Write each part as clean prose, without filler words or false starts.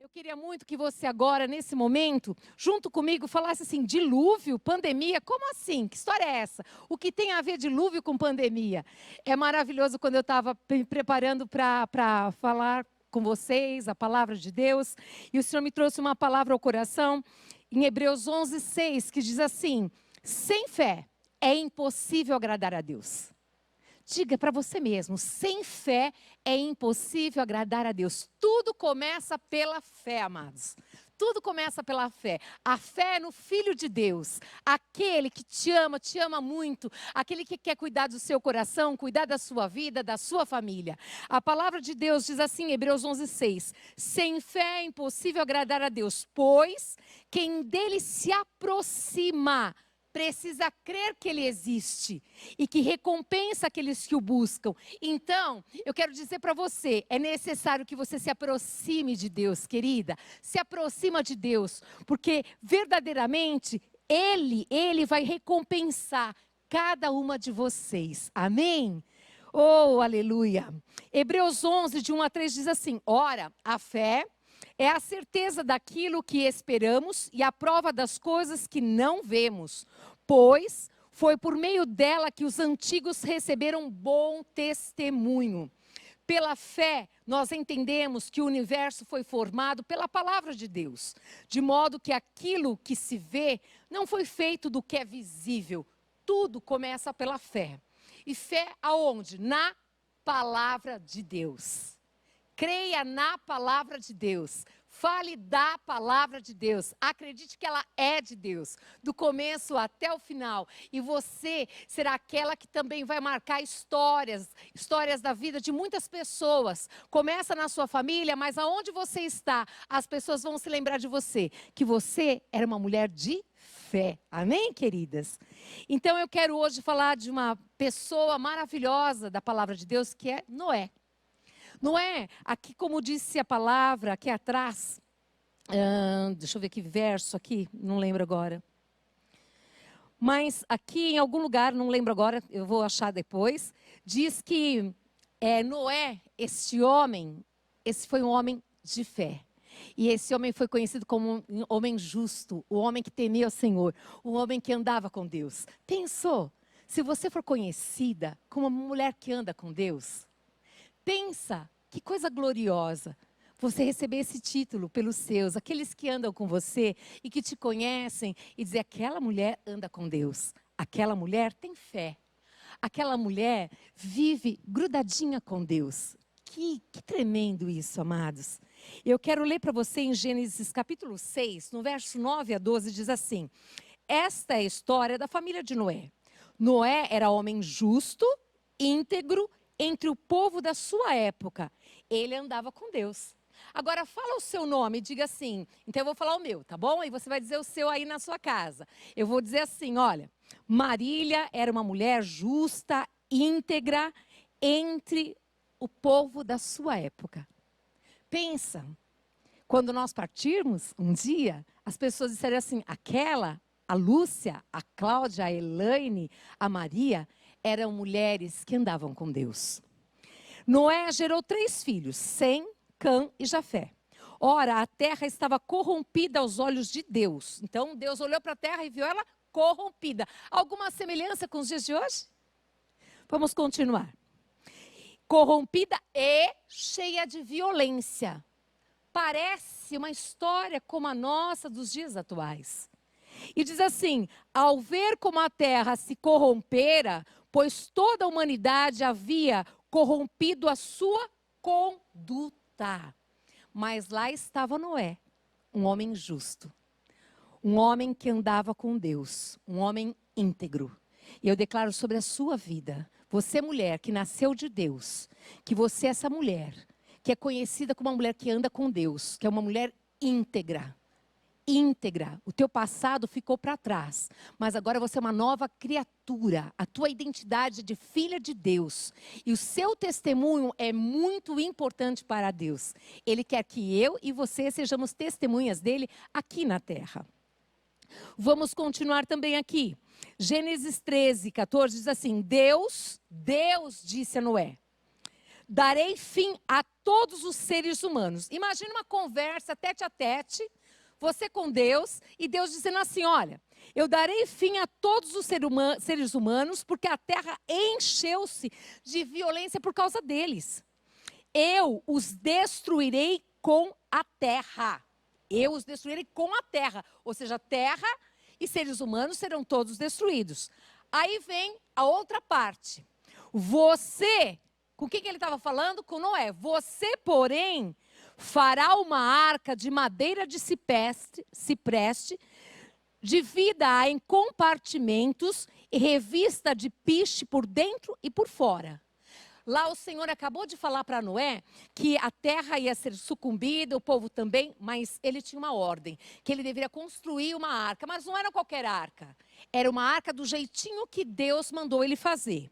Eu queria muito que você agora, nesse momento, junto comigo, falasse assim, dilúvio, pandemia, como assim? Que história é essa? O que tem a ver dilúvio com pandemia? É maravilhoso quando eu estava me preparando para falar com vocês a palavra de Deus, e o Senhor me trouxe uma palavra ao coração, em Hebreus 11:6, que diz assim, sem fé é impossível agradar a Deus. Diga para você mesmo, sem fé é impossível agradar a Deus. Tudo começa pela fé, amados. Tudo começa pela fé. A fé é no Filho de Deus. Aquele que te ama muito. Aquele que quer cuidar do seu coração, cuidar da sua vida, da sua família. A palavra de Deus diz assim, em Hebreus 11:6. Sem fé é impossível agradar a Deus, pois quem dele se aproxima precisa crer que Ele existe e que recompensa aqueles que o buscam. Então, eu quero dizer para você, é necessário que você se aproxime de Deus, querida. Se aproxima de Deus, porque verdadeiramente Ele vai recompensar cada uma de vocês. Amém? Oh, aleluia. Hebreus 11, de 1 a 3 diz assim, ora, a fé é a certeza daquilo que esperamos e a prova das coisas que não vemos, pois foi por meio dela que os antigos receberam bom testemunho. Pela fé, nós entendemos que o universo foi formado pela palavra de Deus, de modo que aquilo que se vê não foi feito do que é visível. Tudo começa pela fé. E fé aonde? Na palavra de Deus. Creia na palavra de Deus. Fale da palavra de Deus. Acredite que ela é de Deus, do começo até o final. E você será aquela que também vai marcar histórias da vida de muitas pessoas. Começa na sua família, mas aonde você está, as pessoas vão se lembrar de você, que você era uma mulher de fé. Amém, queridas? Então eu quero hoje falar de uma pessoa maravilhosa da palavra de Deus, que é Noé. Noé, aqui como disse a palavra, aqui atrás, deixa eu ver que verso aqui, não lembro agora. Mas aqui em algum lugar, não lembro agora, eu vou achar depois, diz que Noé, esse foi um homem de fé. E esse homem foi conhecido como um homem justo, o homem que temia o Senhor, o homem que andava com Deus. Pensou, se você for conhecida como uma mulher que anda com Deus, pensa, que coisa gloriosa, você receber esse título pelos seus, aqueles que andam com você e que te conhecem e dizer, aquela mulher anda com Deus, aquela mulher tem fé, aquela mulher vive grudadinha com Deus. Que tremendo isso, amados. Eu quero ler para você em Gênesis capítulo 6, no verso 9 a 12, diz assim, esta é a história da família de Noé. Noé era homem justo, íntegro, entre o povo da sua época. Ele andava com Deus. Agora fala o seu nome, diga assim, então eu vou falar o meu, tá bom? E você vai dizer o seu aí na sua casa. Eu vou dizer assim, olha, Marília era uma mulher justa, íntegra, entre o povo da sua época. Pensa, quando nós partirmos um dia, as pessoas disseram assim, a Lúcia, a Cláudia, a Elaine, a Maria, eram mulheres que andavam com Deus. Noé gerou 3 filhos, Sem, Cã e Jafé. Ora, a terra estava corrompida aos olhos de Deus. Então, Deus olhou para a terra e viu ela corrompida. Alguma semelhança com os dias de hoje? Vamos continuar. Corrompida e cheia de violência. Parece uma história como a nossa dos dias atuais. E diz assim, ao ver como a terra se corrompera, pois toda a humanidade havia corrompido a sua conduta. Mas lá estava Noé, um homem justo, um homem que andava com Deus, um homem íntegro. E eu declaro sobre a sua vida, você mulher que nasceu de Deus, que você é essa mulher, que é conhecida como uma mulher que anda com Deus, que é uma mulher íntegra. Íntegra, o teu passado ficou para trás, mas agora você é uma nova criatura, a tua identidade de filha de Deus, e o seu testemunho é muito importante para Deus. Ele quer que eu e você sejamos testemunhas dele aqui na terra. Vamos continuar também aqui, Gênesis 13, 14 diz assim, Deus disse a Noé, darei fim a todos os seres humanos. Imagina uma conversa tete a tete, você com Deus, e Deus dizendo assim, olha, eu darei fim a todos os seres humanos, porque a terra encheu-se de violência por causa deles. Eu os destruirei com a terra. Eu os destruirei com a terra. Ou seja, terra e seres humanos serão todos destruídos. Aí vem a outra parte. Você, com quem que ele estava falando? Com Noé. Você, porém, fará uma arca de madeira de cipreste, divida-a em compartimentos e revista de piche por dentro e por fora. Lá o Senhor acabou de falar para Noé que a terra ia ser sucumbida, o povo também, mas ele tinha uma ordem, que ele deveria construir uma arca, mas não era qualquer arca, era uma arca do jeitinho que Deus mandou ele fazer.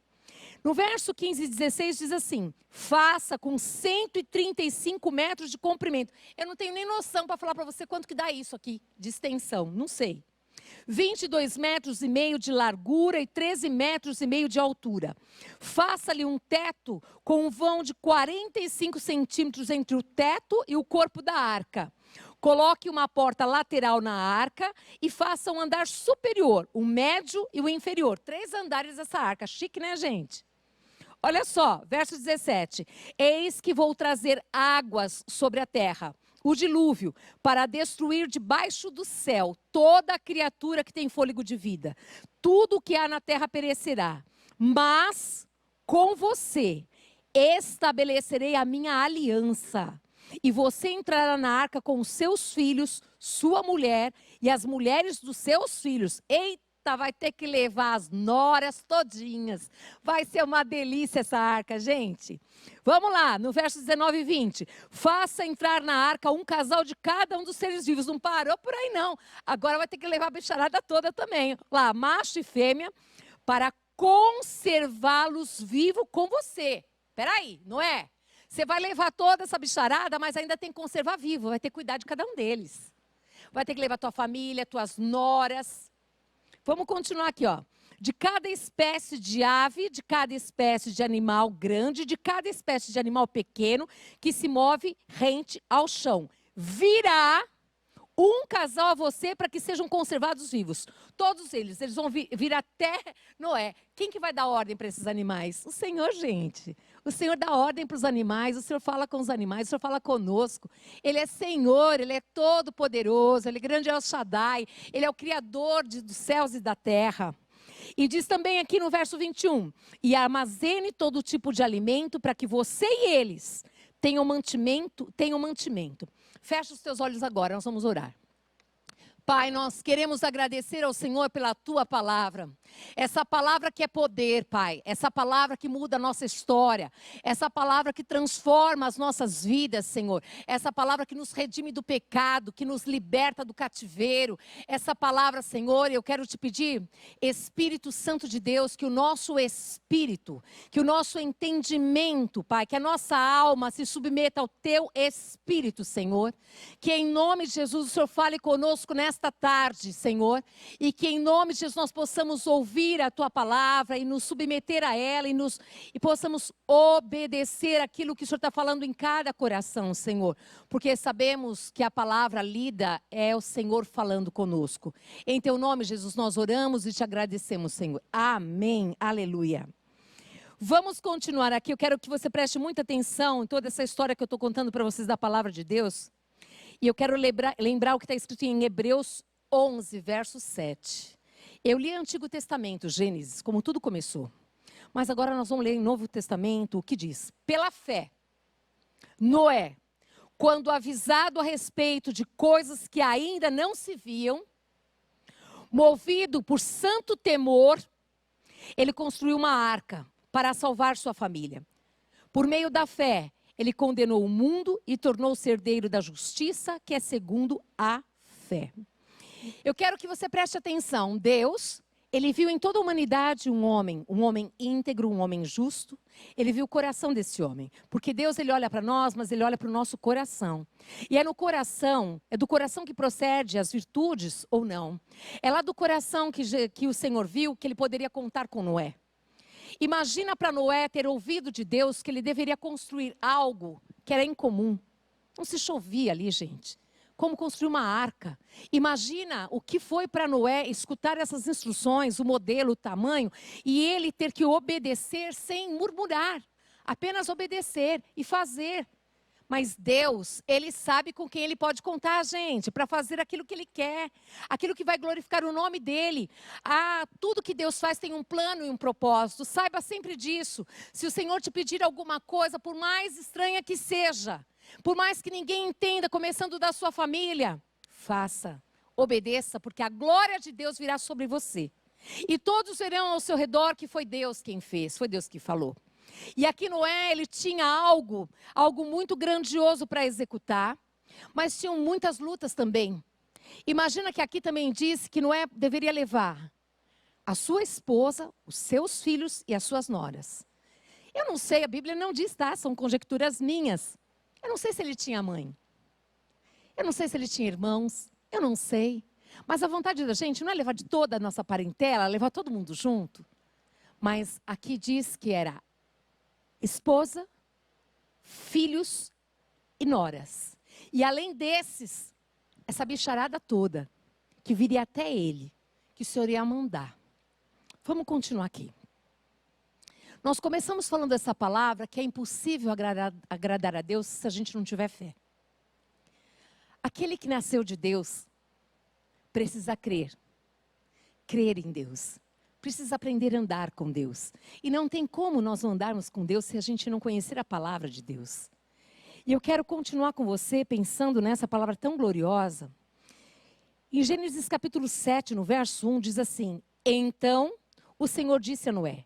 No verso 15 e 16 diz assim, faça com 135 metros de comprimento. Eu não tenho nem noção para falar para você quanto que dá isso aqui de extensão, não sei. 22 metros e meio de largura e 13 metros e meio de altura. Faça-lhe um teto com um vão de 45 centímetros entre o teto e o corpo da arca. Coloque uma porta lateral na arca e faça um andar superior, o médio e o inferior. 3 andares dessa arca. Chique, né, gente? Olha só, verso 17. Eis que vou trazer águas sobre a terra, o dilúvio, para destruir debaixo do céu toda a criatura que tem fôlego de vida. Tudo o que há na terra perecerá. Mas com você estabelecerei a minha aliança. E você entrará na arca com os seus filhos, sua mulher e as mulheres dos seus filhos. Eita! Vai ter que levar as noras todinhas. Vai ser uma delícia essa arca, gente. Vamos lá, no verso 19 e 20. Faça entrar na arca um casal de cada um dos seres vivos. Não parou por aí, não. Agora vai ter que levar a bicharada toda também. Lá, macho e fêmea, para conservá-los vivos com você. Peraí, não é? Você vai levar toda essa bicharada, mas ainda tem que conservar vivo. Vai ter que cuidar de cada um deles. Vai ter que levar tua família, tuas noras. Vamos continuar aqui, ó. De cada espécie de ave, de cada espécie de animal grande, de cada espécie de animal pequeno que se move rente ao chão. Virá um casal a você para que sejam conservados vivos. Todos eles vão vir até Noé. Quem que vai dar ordem para esses animais? O Senhor, gente. O Senhor dá ordem para os animais, o Senhor fala com os animais, o Senhor fala conosco. Ele é Senhor, Ele é todo poderoso, Ele é grande El Shaddai, Ele é o Criador dos céus e da terra. E diz também aqui no verso 21, e armazene todo tipo de alimento para que você e eles tenham mantimento. Fecha os teus olhos agora, nós vamos orar. Pai, nós queremos agradecer ao Senhor pela Tua palavra. Essa palavra que é poder, Pai. Essa palavra que muda a nossa história. Essa palavra que transforma as nossas vidas, Senhor. Essa palavra que nos redime do pecado, que nos liberta do cativeiro. Essa palavra, Senhor, eu quero te pedir, Espírito Santo de Deus, que o nosso espírito, que o nosso entendimento, Pai, que a nossa alma se submeta ao Teu Espírito, Senhor. Que em nome de Jesus o Senhor fale conosco nesta tarde, Senhor, e que em nome de Jesus nós possamos ouvir a Tua palavra e nos submeter a ela e possamos obedecer aquilo que o Senhor está falando em cada coração, Senhor, porque sabemos que a palavra lida é o Senhor falando conosco. Em Teu nome, Jesus, nós oramos e te agradecemos, Senhor. Amém, aleluia. Vamos continuar aqui, eu quero que você preste muita atenção em toda essa história que eu estou contando para vocês da palavra de Deus. E eu quero lembrar o que está escrito em Hebreus 11, verso 7. Eu li Antigo Testamento, Gênesis, como tudo começou. Mas agora nós vamos ler em Novo Testamento o que diz. Pela fé, Noé, quando avisado a respeito de coisas que ainda não se viam, movido por santo temor, ele construiu uma arca para salvar sua família. Por meio da fé, ele condenou o mundo e tornou-se herdeiro da justiça, que é segundo a fé. Eu quero que você preste atenção. Deus, Ele viu em toda a humanidade um homem íntegro, um homem justo. Ele viu o coração desse homem. Porque Deus, Ele olha para nós, mas Ele olha para o nosso coração. E é no coração, é do coração que procede as virtudes ou não. É lá do coração que o Senhor viu que Ele poderia contar com Noé. Imagina para Noé ter ouvido de Deus que ele deveria construir algo que era incomum. Não se chovia ali, gente. Como construir uma arca. Imagina o que foi para Noé escutar essas instruções, o modelo, o tamanho, e ele ter que obedecer sem murmurar. Apenas obedecer e fazer. Mas Deus, Ele sabe com quem Ele pode contar, gente, para fazer aquilo que Ele quer, aquilo que vai glorificar o nome dEle. Tudo que Deus faz tem um plano e um propósito, saiba sempre disso. Se o Senhor te pedir alguma coisa, por mais estranha que seja, por mais que ninguém entenda, começando da sua família, faça, obedeça, porque a glória de Deus virá sobre você. E todos verão ao seu redor que foi Deus quem fez, foi Deus que falou. E aqui Noé, ele tinha algo muito grandioso para executar, mas tinham muitas lutas também. Imagina que aqui também diz que Noé deveria levar a sua esposa, os seus filhos e as suas noras. Eu não sei, a Bíblia não diz, tá? São conjecturas minhas. Eu não sei se ele tinha mãe. Eu não sei se ele tinha irmãos. Eu não sei. Mas a vontade da gente não é levar de toda a nossa parentela, levar todo mundo junto. Mas aqui diz que era esposa, filhos e noras. E além desses, essa bicharada toda, que viria até ele, que o Senhor ia mandar. Vamos continuar aqui. Nós começamos falando essa palavra que é impossível agradar a Deus se a gente não tiver fé. Aquele que nasceu de Deus precisa crer em Deus. Precisa aprender a andar com Deus. E não tem como nós andarmos com Deus se a gente não conhecer a palavra de Deus. E eu quero continuar com você pensando nessa palavra tão gloriosa. Em Gênesis capítulo 7, no verso 1, diz assim: Então o Senhor disse a Noé: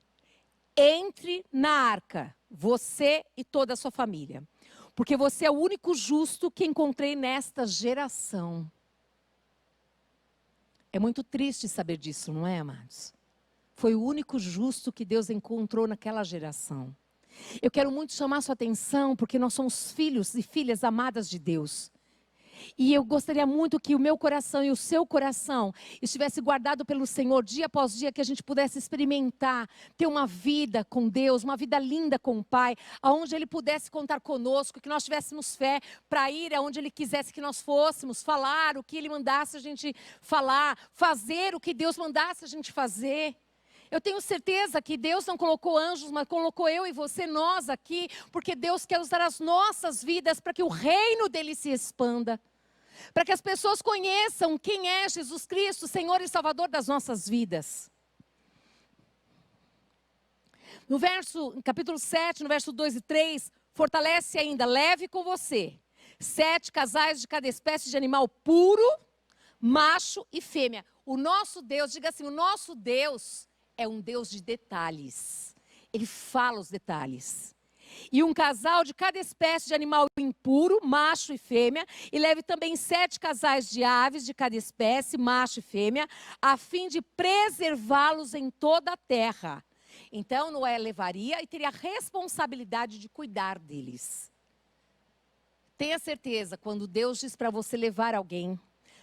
entre na arca, você e toda a sua família, porque você é o único justo que encontrei nesta geração. É muito triste saber disso, não é, amados? Foi o único justo que Deus encontrou naquela geração. Eu quero muito chamar sua atenção, porque nós somos filhos e filhas amadas de Deus. E eu gostaria muito que o meu coração e o seu coração estivesse guardado pelo Senhor dia após dia, que a gente pudesse experimentar, ter uma vida com Deus, uma vida linda com o Pai, aonde Ele pudesse contar conosco, que nós tivéssemos fé para ir aonde Ele quisesse que nós fôssemos, falar o que Ele mandasse a gente falar, fazer o que Deus mandasse a gente fazer. Eu tenho certeza que Deus não colocou anjos, mas colocou eu e você, nós aqui, porque Deus quer usar as nossas vidas para que o reino dele se expanda. Para que as pessoas conheçam quem é Jesus Cristo, Senhor e Salvador das nossas vidas. No capítulo 7, no verso 2 e 3, fortalece ainda: leve com você 7 casais de cada espécie de animal puro, macho e fêmea. O nosso Deus, diga assim, o nosso Deus é um Deus de detalhes. Ele fala os detalhes. E um casal de cada espécie de animal impuro, macho e fêmea. E leve também 7 casais de aves de cada espécie, macho e fêmea, a fim de preservá-los em toda a terra. Então Noé levaria e teria a responsabilidade de cuidar deles. Tenha certeza, quando Deus diz para você levar alguém,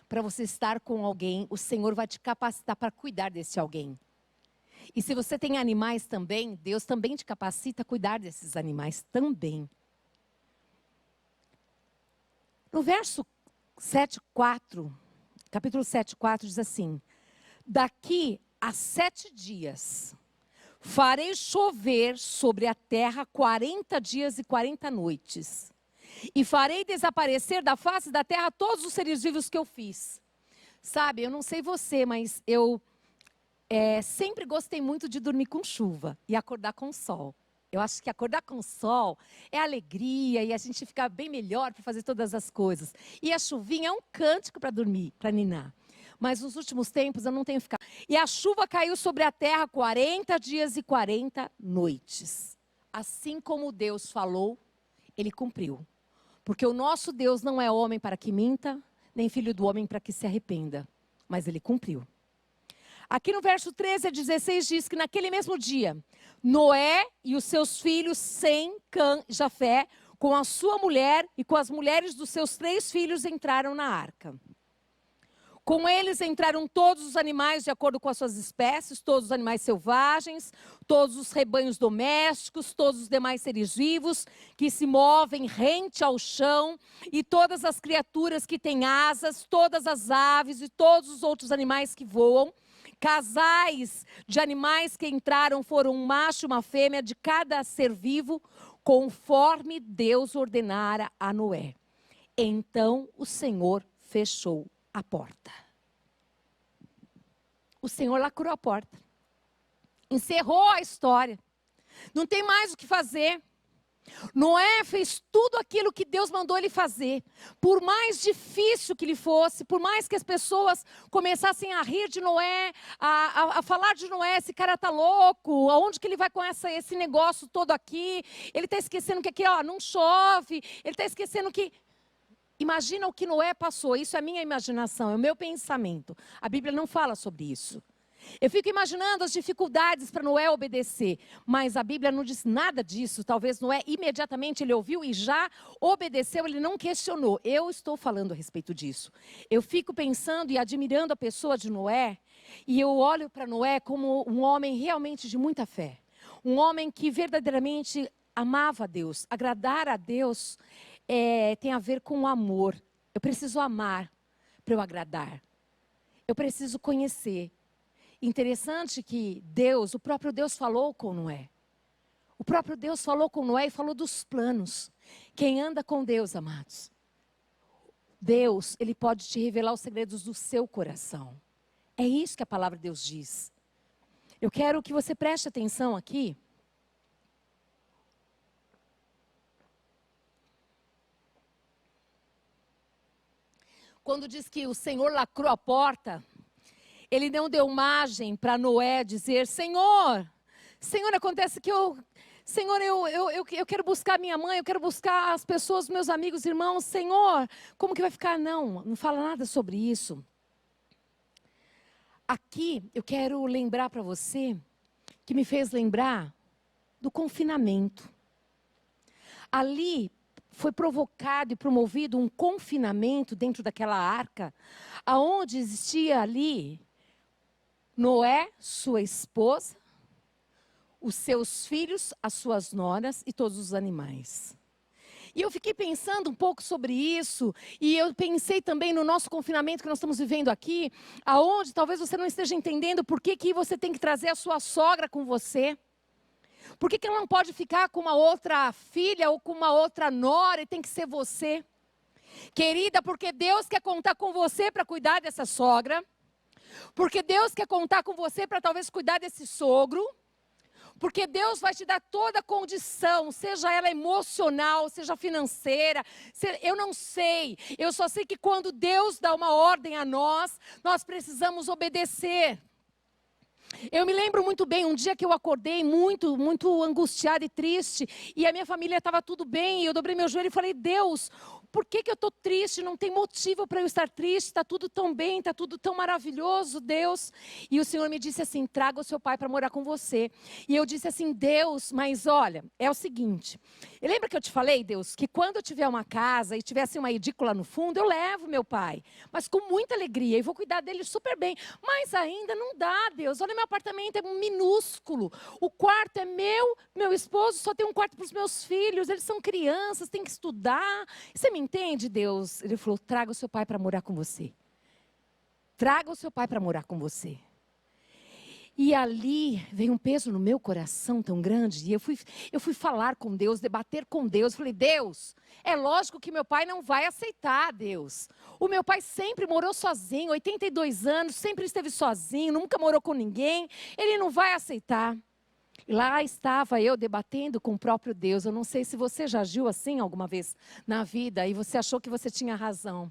para você estar com alguém, o Senhor vai te capacitar para cuidar desse alguém. E se você tem animais também, Deus também te capacita a cuidar desses animais também. No verso 7:4, capítulo 7:4 diz assim: daqui a 7 dias farei chover sobre a terra 40 dias e 40 noites. E farei desaparecer da face da terra todos os seres vivos que eu fiz. Sabe, eu não sei você, mas eu sempre gostei muito de dormir com chuva e acordar com sol. Eu acho que acordar com sol é alegria e a gente fica bem melhor para fazer todas as coisas. E a chuvinha é um cântico para dormir, para ninar. Mas nos últimos tempos eu não tenho ficado. E a chuva caiu sobre a terra 40 dias e 40 noites. Assim como Deus falou, Ele cumpriu. Porque o nosso Deus não é homem para que minta, nem filho do homem para que se arrependa. Mas Ele cumpriu. Aqui no verso 13 a 16 diz que naquele mesmo dia, Noé e os seus filhos Sem, Cã e Jafé, com a sua mulher e com as mulheres dos seus 3 filhos, entraram na arca. Com eles entraram todos os animais de acordo com as suas espécies, todos os animais selvagens, todos os rebanhos domésticos, todos os demais seres vivos que se movem rente ao chão, e todas as criaturas que têm asas, todas as aves e todos os outros animais que voam. Casais de animais que entraram foram um macho e uma fêmea de cada ser vivo, conforme Deus ordenara a Noé. Então o Senhor fechou a porta. O Senhor lacrou a porta. Encerrou a história. Não tem mais o que fazer. Noé fez tudo aquilo que Deus mandou ele fazer. Por mais difícil que lhe fosse, por mais que as pessoas começassem a rir de Noé, a falar de Noé, esse cara tá louco, aonde que ele vai com esse negócio todo aqui? Ele está esquecendo que aqui não chove, ele está esquecendo que... Imagina o que Noé passou, isso é a minha imaginação, é o meu pensamento. A Bíblia não fala sobre isso. Eu fico imaginando as dificuldades para Noé obedecer, mas a Bíblia não diz nada disso. Talvez Noé imediatamente ele ouviu e já obedeceu, ele não questionou. Eu estou falando a respeito disso. Eu fico pensando e admirando a pessoa de Noé, e eu olho para Noé como um homem realmente de muita fé. Um homem que verdadeiramente amava a Deus. Agradar a Deus tem a ver com o amor. Eu preciso amar para eu agradar. Eu preciso conhecer. Interessante que Deus, o próprio Deus falou com Noé. O próprio Deus falou com Noé e falou dos planos. Quem anda com Deus, amados, Deus, Ele pode te revelar os segredos do seu coração. É isso que a palavra de Deus diz. Eu quero que você preste atenção aqui. Quando diz que o Senhor lacrou a porta, Ele não deu margem para Noé dizer, Senhor, acontece que eu quero buscar minha mãe, eu quero buscar as pessoas, meus amigos, irmãos, Senhor, como que vai ficar? Não fala nada sobre isso. Aqui eu quero lembrar para você, que me fez lembrar do confinamento. Ali foi provocado e promovido um confinamento dentro daquela arca, aonde existia ali Noé, sua esposa, os seus filhos, as suas noras e todos os animais. E eu fiquei pensando um pouco sobre isso, e eu pensei também no nosso confinamento que nós estamos vivendo aqui, aonde talvez você não esteja entendendo por que você tem que trazer a sua sogra com você. Por que ela não pode ficar com uma outra filha ou com uma outra nora e tem que ser você? Querida, porque Deus quer contar com você para cuidar dessa sogra. Porque Deus quer contar com você para talvez cuidar desse sogro. Porque Deus vai te dar toda a condição, seja ela emocional, seja financeira, eu não sei. Eu só sei que quando Deus dá uma ordem a nós, nós precisamos obedecer. Eu me lembro muito bem, um dia que eu acordei muito angustiada e triste, e a minha família estava tudo bem, e eu dobrei meu joelho e falei, Deus, por que eu estou triste? Não tem motivo para eu estar triste, está tudo tão bem, está tudo tão maravilhoso, Deus. E o Senhor me disse assim, traga o seu pai para morar com você. E eu disse assim, Deus, mas olha, é o seguinte, lembra que eu te falei, Deus, que quando eu tiver uma casa e tivesse uma edícula no fundo, eu levo meu pai, mas com muita alegria, e vou cuidar dele super bem. Mas ainda não dá, Deus, olha, meu apartamento é minúsculo, o quarto é meu esposo só tem um quarto para os meus filhos, eles são crianças, têm que estudar. Você me entende, Deus? Ele falou, traga o seu pai para morar com você. Traga o seu pai para morar com você. E ali veio um peso no meu coração tão grande, e eu fui falar com Deus, debater com Deus. Falei, Deus, é lógico que meu pai não vai aceitar, Deus. O meu pai sempre morou sozinho, 82 anos, sempre esteve sozinho, nunca morou com ninguém, ele não vai aceitar. E lá estava eu debatendo com o próprio Deus. Eu não sei se você já agiu assim alguma vez na vida e você achou que você tinha razão.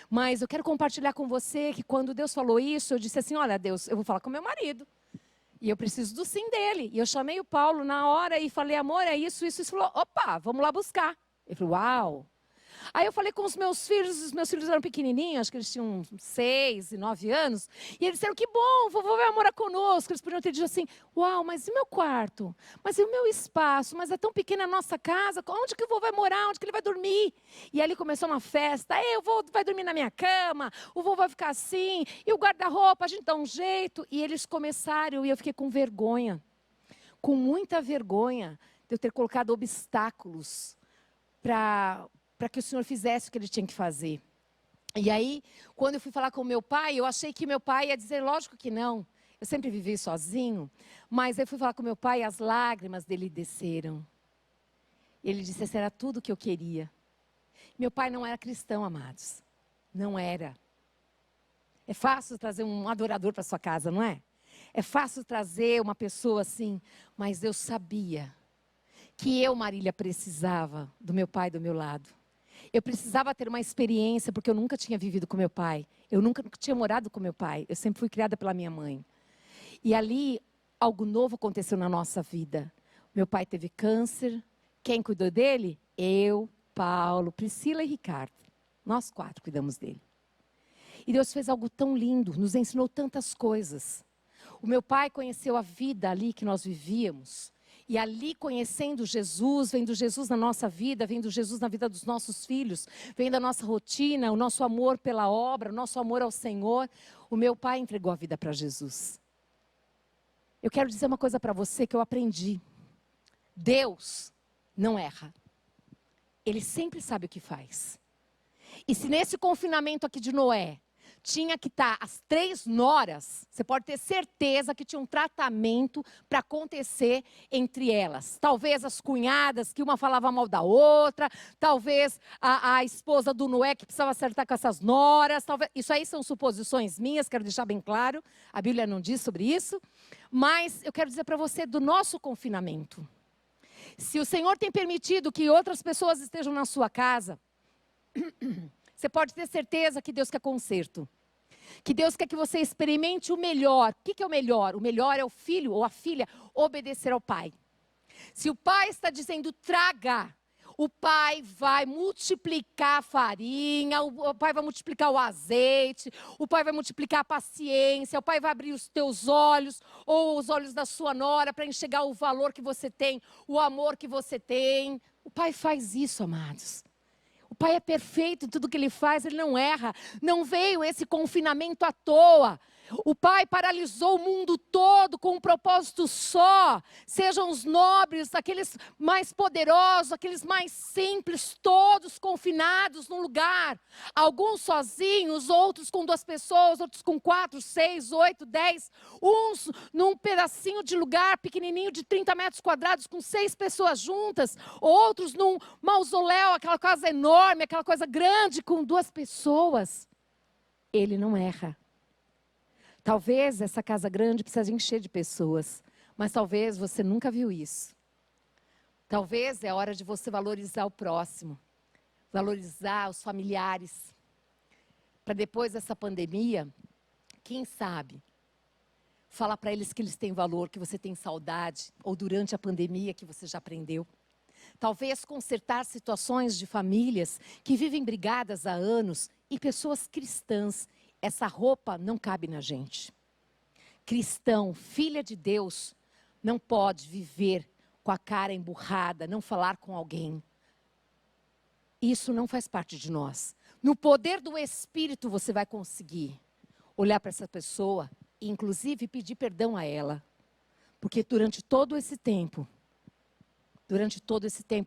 Mas eu quero compartilhar com você que quando Deus falou isso, eu disse assim, olha Deus, eu vou falar com meu marido. E eu preciso do sim dele. E eu chamei o Paulo na hora e falei, amor, é isso. Ele falou, opa, vamos lá buscar. Ele falou, uau. Aí eu falei com os meus filhos eram pequenininhos, acho que eles tinham 6 e 9 anos, e eles disseram, que bom, o vovô vai morar conosco. Eles podiam ter dito assim, uau, mas e meu quarto? Mas e o meu espaço? Mas é tão pequena a nossa casa, onde que o vovô vai morar? Onde que ele vai dormir? E ali começou uma festa, o vovô vai dormir na minha cama, o vovô vai ficar assim, e o guarda-roupa, a gente dá um jeito. E eles começaram, e eu fiquei com vergonha, com muita vergonha, de eu ter colocado obstáculos para que o Senhor fizesse o que Ele tinha que fazer. E aí, quando eu fui falar com o meu pai, eu achei que meu pai ia dizer, lógico que não. Eu sempre vivi sozinho, mas eu fui falar com meu pai e as lágrimas dele desceram. Ele disse, essa era tudo o que eu queria. Meu pai não era cristão, amados. Não era. É fácil trazer um adorador para sua casa, não é? É fácil trazer uma pessoa assim, mas eu sabia que eu, Marília, precisava do meu pai do meu lado. Eu precisava ter uma experiência, porque eu nunca tinha vivido com meu pai. Eu nunca tinha morado com meu pai. Eu sempre fui criada pela minha mãe. E ali, algo novo aconteceu na nossa vida. Meu pai teve câncer. Quem cuidou dele? Eu, Paulo, Priscila e Ricardo. Nós 4 cuidamos dele. E Deus fez algo tão lindo, nos ensinou tantas coisas. O meu pai conheceu a vida ali que nós vivíamos. E ali conhecendo Jesus, vendo Jesus na nossa vida, vendo Jesus na vida dos nossos filhos, vendo a nossa rotina, o nosso amor pela obra, o nosso amor ao Senhor, o meu pai entregou a vida para Jesus. Eu quero dizer uma coisa para você que eu aprendi. Deus não erra. Ele sempre sabe o que faz. E se nesse confinamento aqui de Noé, tinha que estar as 3 noras, você pode ter certeza que tinha um tratamento para acontecer entre elas. Talvez as cunhadas, que uma falava mal da outra, talvez a esposa do Noé que precisava acertar com essas noras, talvez, isso aí são suposições minhas, quero deixar bem claro, a Bíblia não diz sobre isso, mas eu quero dizer para você do nosso confinamento. Se o Senhor tem permitido que outras pessoas estejam na sua casa, você pode ter certeza que Deus quer conserto. Que Deus quer que você experimente o melhor. O que é o melhor? O melhor é o filho ou a filha obedecer ao pai. Se o pai está dizendo traga, o pai vai multiplicar a farinha, o pai vai multiplicar o azeite, o pai vai multiplicar a paciência, o pai vai abrir os teus olhos ou os olhos da sua nora para enxergar o valor que você tem, o amor que você tem. O pai faz isso, amados. O pai é perfeito em tudo que ele faz, ele não erra. Não veio esse confinamento à toa. O pai paralisou o mundo todo com um propósito só. Sejam os nobres, aqueles mais poderosos, aqueles mais simples, todos confinados num lugar. Alguns sozinhos, outros com 2 pessoas, outros com 4, 6, 8, 10. Uns num pedacinho de lugar pequenininho de 30 metros quadrados com 6 pessoas juntas. Outros num mausoléu, aquela casa enorme, aquela coisa grande com 2 pessoas. Ele não erra. Talvez essa casa grande precise encher de pessoas, mas talvez você nunca viu isso. Talvez é hora de você valorizar o próximo, valorizar os familiares, para depois dessa pandemia, quem sabe, falar para eles que eles têm valor, que você tem saudade, ou durante a pandemia que você já aprendeu. Talvez consertar situações de famílias que vivem brigadas há anos e pessoas cristãs. Essa roupa não cabe na gente. Cristão, filha de Deus, não pode viver com a cara emburrada, não falar com alguém. Isso não faz parte de nós. No poder do Espírito você vai conseguir olhar para essa pessoa e inclusive pedir perdão a ela. Porque durante todo esse tempo,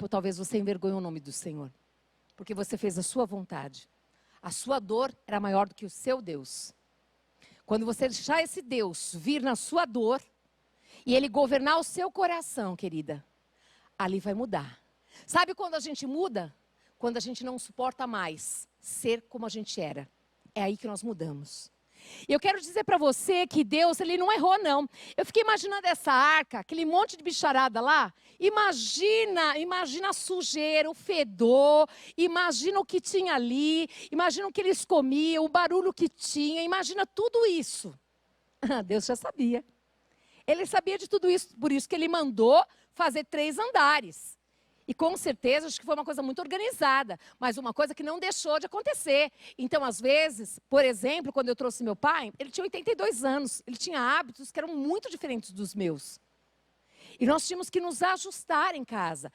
talvez você envergonhe o nome do Senhor. Porque você fez a sua vontade. A sua dor era maior do que o seu Deus. Quando você deixar esse Deus vir na sua dor, e Ele governar o seu coração, querida, ali vai mudar. Sabe quando a gente muda? Quando a gente não suporta mais ser como a gente era. É aí que nós mudamos. E eu quero dizer para você que Deus, Ele não errou não. Eu fiquei imaginando essa arca, aquele monte de bicharada lá. Imagina a sujeira, o fedor, imagina o que tinha ali, imagina o que eles comiam, o barulho que tinha, imagina tudo isso. Deus já sabia. Ele sabia de tudo isso, por isso que Ele mandou fazer 3 andares. E com certeza, acho que foi uma coisa muito organizada, mas uma coisa que não deixou de acontecer. Então, às vezes, por exemplo, quando eu trouxe meu pai, ele tinha 82 anos, ele tinha hábitos que eram muito diferentes dos meus. E nós tínhamos que nos ajustar em casa.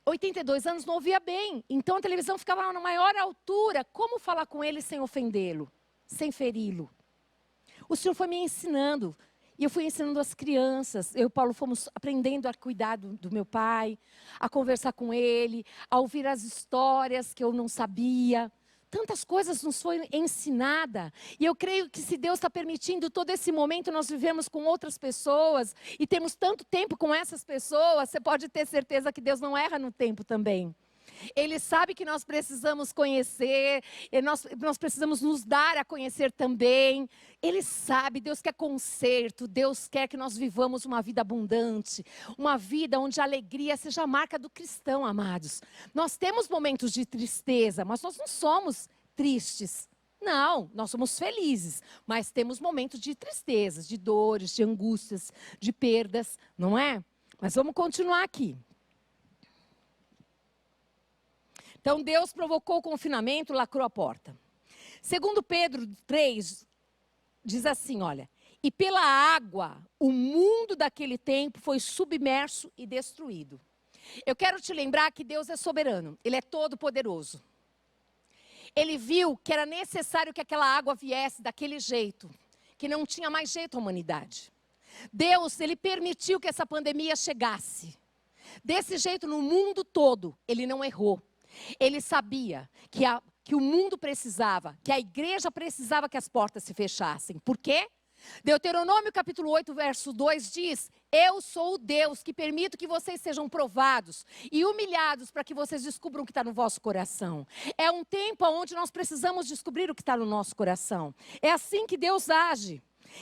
82 anos não ouvia bem, então a televisão ficava na maior altura. Como falar com ele sem ofendê-lo, sem feri-lo? O Senhor foi me ensinando. E eu fui ensinando as crianças. Eu e o Paulo fomos aprendendo a cuidar do meu pai, a conversar com ele, a ouvir as histórias que eu não sabia. Tantas coisas nos foi ensinada. E eu creio que se Deus está permitindo todo esse momento, nós vivemos com outras pessoas e temos tanto tempo com essas pessoas, você pode ter certeza que Deus não erra no tempo também. Ele sabe que nós precisamos conhecer, e nós precisamos nos dar a conhecer também. Ele sabe, Deus quer conserto, Deus quer que nós vivamos uma vida abundante, uma vida onde a alegria seja a marca do cristão, amados. Nós temos momentos de tristeza, mas nós não somos tristes. Não, nós somos felizes, mas temos momentos de tristezas, de dores, de angústias, de perdas, não é? Mas vamos continuar aqui. Então, Deus provocou o confinamento, lacrou a porta. Segundo Pedro 3, diz assim, olha. E pela água, o mundo daquele tempo foi submerso e destruído. Eu quero te lembrar que Deus é soberano. Ele é todo poderoso. Ele viu que era necessário que aquela água viesse daquele jeito. Que não tinha mais jeito a humanidade. Deus, Ele permitiu que essa pandemia chegasse. Desse jeito no mundo todo, Ele não errou. Ele sabia que o mundo precisava, que a igreja precisava que as portas se fechassem. Por quê? Deuteronômio capítulo 8, verso 2 diz: eu sou o Deus que permito que vocês sejam provados e humilhados para que vocês descubram o que está no vosso coração. É um tempo onde nós precisamos descobrir o que está no nosso coração. É assim que Deus age.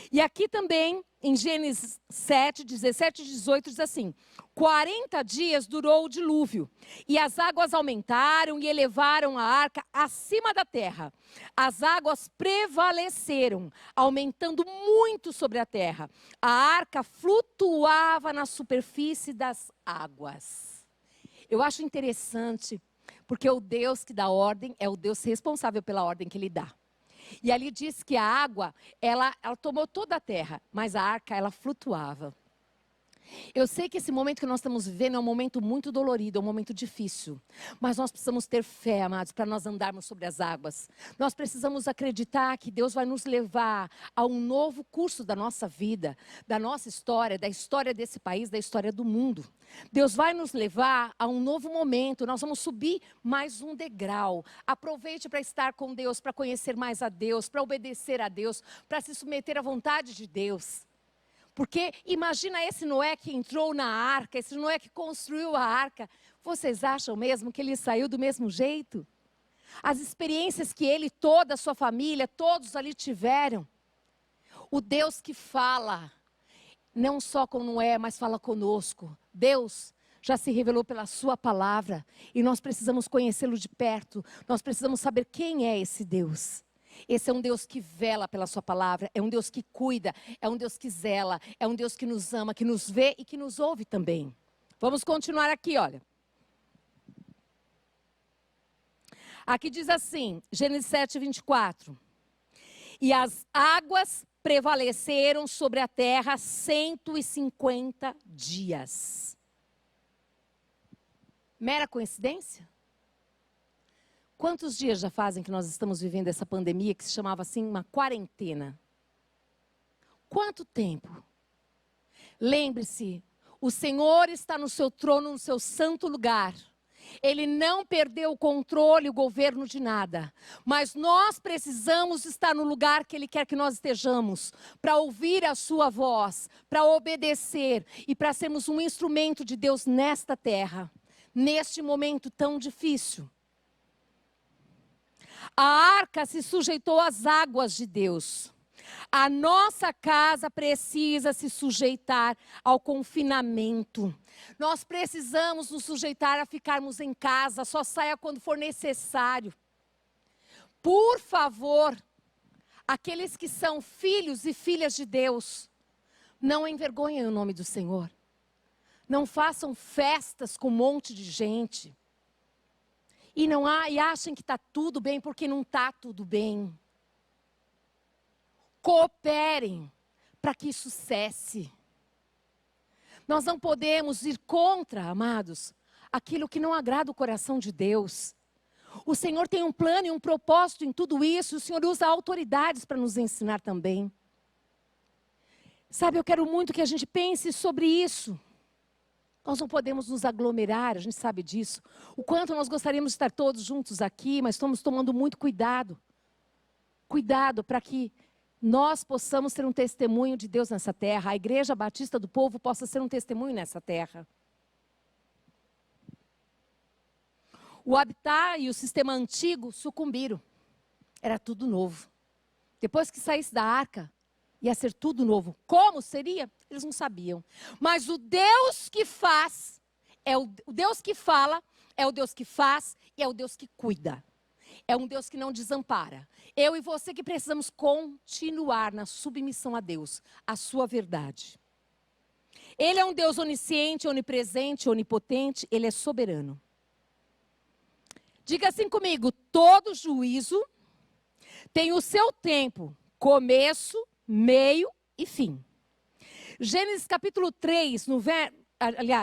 E aqui também, em Gênesis 7, 17 e 18, diz assim: 40 dias durou o dilúvio, e as águas aumentaram e elevaram a arca acima da terra. As águas prevaleceram, aumentando muito sobre a terra. A arca flutuava na superfície das águas. Eu acho interessante, porque o Deus que dá ordem é o Deus responsável pela ordem que Ele dá. E ali diz que a água, ela tomou toda a terra, mas a arca, ela flutuava. Eu sei que esse momento que nós estamos vivendo é um momento muito dolorido, é um momento difícil. Mas nós precisamos ter fé, amados, para nós andarmos sobre as águas. Nós precisamos acreditar que Deus vai nos levar a um novo curso da nossa vida, da nossa história, da história desse país, da história do mundo. Deus vai nos levar a um novo momento, nós vamos subir mais um degrau. Aproveite para estar com Deus, para conhecer mais a Deus, para obedecer a Deus, para se submeter à vontade de Deus. Porque imagina esse Noé que entrou na arca, esse Noé que construiu a arca. Vocês acham mesmo que ele saiu do mesmo jeito? As experiências que ele, toda a sua família, todos ali tiveram. O Deus que fala, não só com Noé, mas fala conosco. Deus já se revelou pela sua palavra e nós precisamos conhecê-lo de perto. Nós precisamos saber quem é esse Deus. Esse é um Deus que vela pela sua palavra, é um Deus que cuida, é um Deus que zela, é um Deus que nos ama, que nos vê e que nos ouve também. Vamos continuar aqui, olha. Aqui diz assim, Gênesis 7, 24. E as águas prevaleceram sobre a terra 150 dias. Mera coincidência? Quantos dias já fazem que nós estamos vivendo essa pandemia que se chamava assim uma quarentena? Quanto tempo? Lembre-se, o Senhor está no seu trono, no seu santo lugar. Ele não perdeu o controle, o governo de nada. Mas nós precisamos estar no lugar que Ele quer que nós estejamos, para ouvir a sua voz, para obedecer e para sermos um instrumento de Deus nesta terra, neste momento tão difícil. A arca se sujeitou às águas de Deus. A nossa casa precisa se sujeitar ao confinamento. Nós precisamos nos sujeitar a ficarmos em casa, só saia quando for necessário. Por favor, aqueles que são filhos e filhas de Deus, não envergonhem o nome do Senhor. Não façam festas com um monte de gente. E achem que está tudo bem, porque não está tudo bem. Cooperem para que isso cesse. Nós não podemos ir contra, amados, aquilo que não agrada o coração de Deus. O Senhor tem um plano e um propósito em tudo isso. O Senhor usa autoridades para nos ensinar também. Sabe, eu quero muito que a gente pense sobre isso. Nós não podemos nos aglomerar, a gente sabe disso. O quanto nós gostaríamos de estar todos juntos aqui, mas estamos tomando muito cuidado. Cuidado para que nós possamos ser um testemunho de Deus nessa terra. A Igreja Batista do Povo possa ser um testemunho nessa terra. O habitat e o sistema antigo sucumbiram. Era tudo novo. Depois que saísse da arca, ia ser tudo novo. Como seria? Eles não sabiam. Mas o Deus que faz, o Deus que fala, é o Deus que faz e é o Deus que cuida. É um Deus que não desampara. Eu e você que precisamos continuar na submissão a Deus, a sua verdade. Ele é um Deus onisciente, onipresente, onipotente, Ele é soberano. Diga assim comigo, todo juízo tem o seu tempo, começo, meio e fim. Gênesis capítulo 3,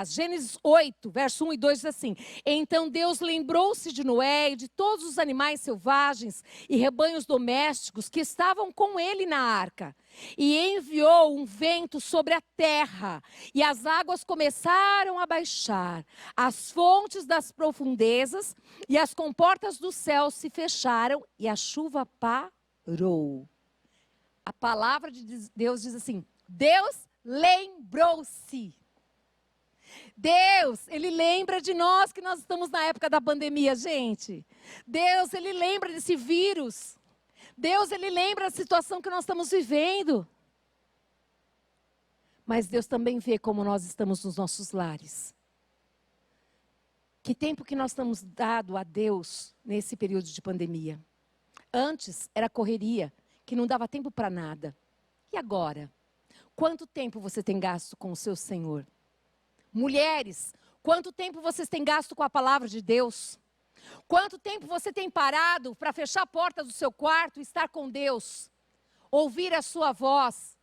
Gênesis 8, verso 1 e 2 diz assim: Então Deus lembrou-se de Noé e de todos os animais selvagens e rebanhos domésticos que estavam com ele na arca. E enviou um vento sobre a terra, e as águas começaram a baixar. As fontes das profundezas e as comportas do céu se fecharam, e a chuva parou. A palavra de Deus diz assim: Deus lembrou-se. Deus, Ele lembra de nós que nós estamos na época da pandemia, gente. Deus, Ele lembra desse vírus. Deus, Ele lembra da situação que nós estamos vivendo. Mas Deus também vê como nós estamos nos nossos lares. Que tempo que nós estamos dado a Deus nesse período de pandemia? Antes era correria, que não dava tempo para nada. E agora? Quanto tempo você tem gasto com o seu Senhor? Mulheres, quanto tempo vocês têm gasto com a palavra de Deus? Quanto tempo você tem parado para fechar a porta do seu quarto e estar com Deus? Ouvir a sua voz?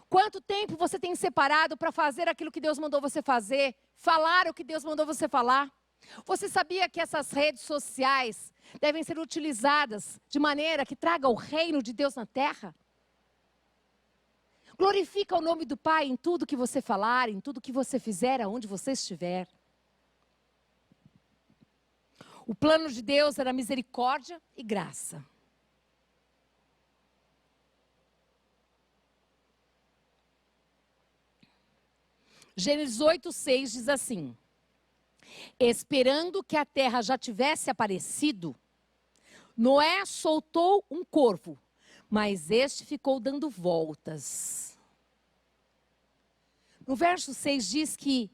Quanto tempo você tem separado para fazer aquilo que Deus mandou você fazer? Falar o que Deus mandou você falar? Você sabia que essas redes sociais devem ser utilizadas de maneira que traga o reino de Deus na terra? Glorifica o nome do Pai em tudo que você falar, em tudo que você fizer, aonde você estiver. O plano de Deus era misericórdia e graça. Gênesis 8:6 diz assim: Esperando que a terra já tivesse aparecido, Noé soltou um corvo, mas este ficou dando voltas. No verso 6 diz que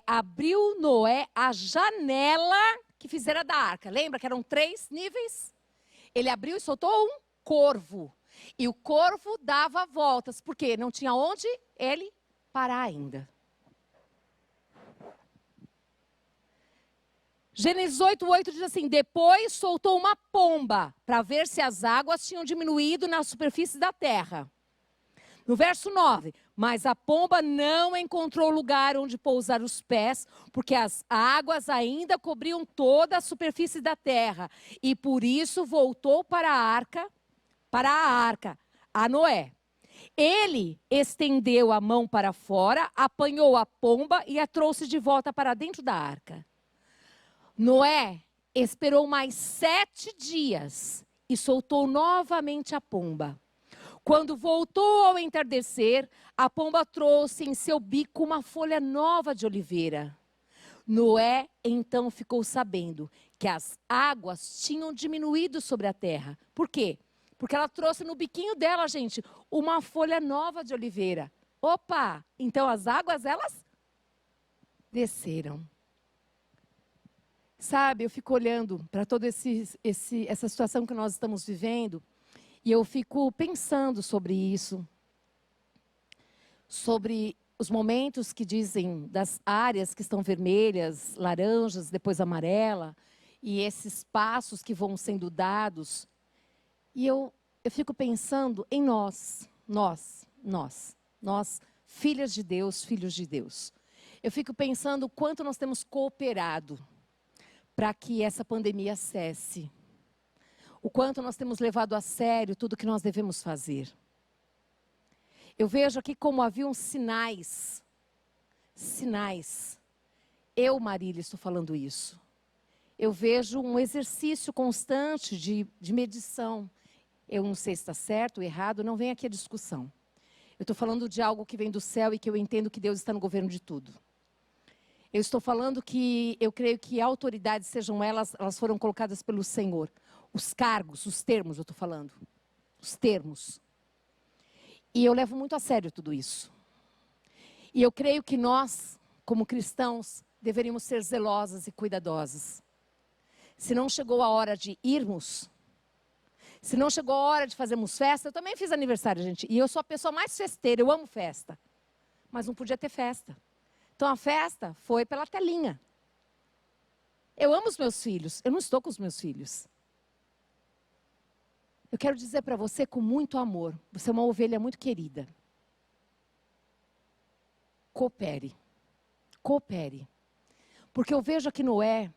abriu Noé a janela que fizera da arca. Lembra que eram 3 níveis? Ele abriu e soltou um corvo. E o corvo dava voltas, porque não tinha onde ele parar ainda. Gênesis 8:8 diz assim: Depois soltou uma pomba, para ver se as águas tinham diminuído na superfície da terra. No verso 9, mas a pomba não encontrou lugar onde pousar os pés, porque as águas ainda cobriam toda a superfície da terra. E por isso voltou para a arca, a Noé. Ele estendeu a mão para fora, apanhou a pomba e a trouxe de volta para dentro da arca. Noé esperou mais 7 dias e soltou novamente a pomba. Quando voltou ao entardecer, a pomba trouxe em seu bico uma folha nova de oliveira. Noé então ficou sabendo que as águas tinham diminuído sobre a terra. Por quê? Porque ela trouxe no biquinho dela, gente, uma folha nova de oliveira. Opa! Então as águas, elas desceram. Sabe, eu fico olhando para toda essa situação que nós estamos vivendo. E eu fico pensando sobre isso, sobre os momentos que dizem das áreas que estão vermelhas, laranjas, depois amarela, e esses passos que vão sendo dados. E eu fico pensando em nós, filhas de Deus, filhos de Deus. Eu fico pensando o quanto nós temos cooperado para que essa pandemia cesse. O quanto nós temos levado a sério tudo que nós devemos fazer. Eu vejo aqui como haviam sinais. Eu, Marília, estou falando isso. Eu vejo um exercício constante de medição. Eu não sei se está certo ou errado, não vem aqui a discussão. Eu estou falando de algo que vem do céu e que eu entendo que Deus está no governo de tudo. Eu estou falando que eu creio que autoridades, sejam elas foram colocadas pelo Senhor. Os cargos, os termos, eu estou falando. Os termos. E eu levo muito a sério tudo isso. E eu creio que nós, como cristãos, deveríamos ser zelosas e cuidadosas. Se não chegou a hora de irmos, se não chegou a hora de fazermos festa, eu também fiz aniversário, gente. E eu sou a pessoa mais festeira, eu amo festa. Mas não podia ter festa. Então a festa foi pela telinha. Eu amo os meus filhos, eu não estou com os meus filhos. Eu quero dizer para você com muito amor, você é uma ovelha muito querida. Coopere. Porque eu vejo aqui Noé,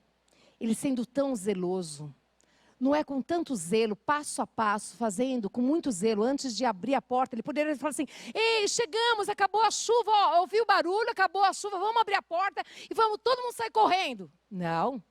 ele sendo tão zeloso. Noé com tanto zelo, passo a passo, fazendo com muito zelo, antes de abrir a porta, ele poderia falar assim, ei, chegamos, acabou a chuva, ó, ouvi o barulho, acabou a chuva, vamos abrir a porta e vamos todo mundo sair correndo. Não,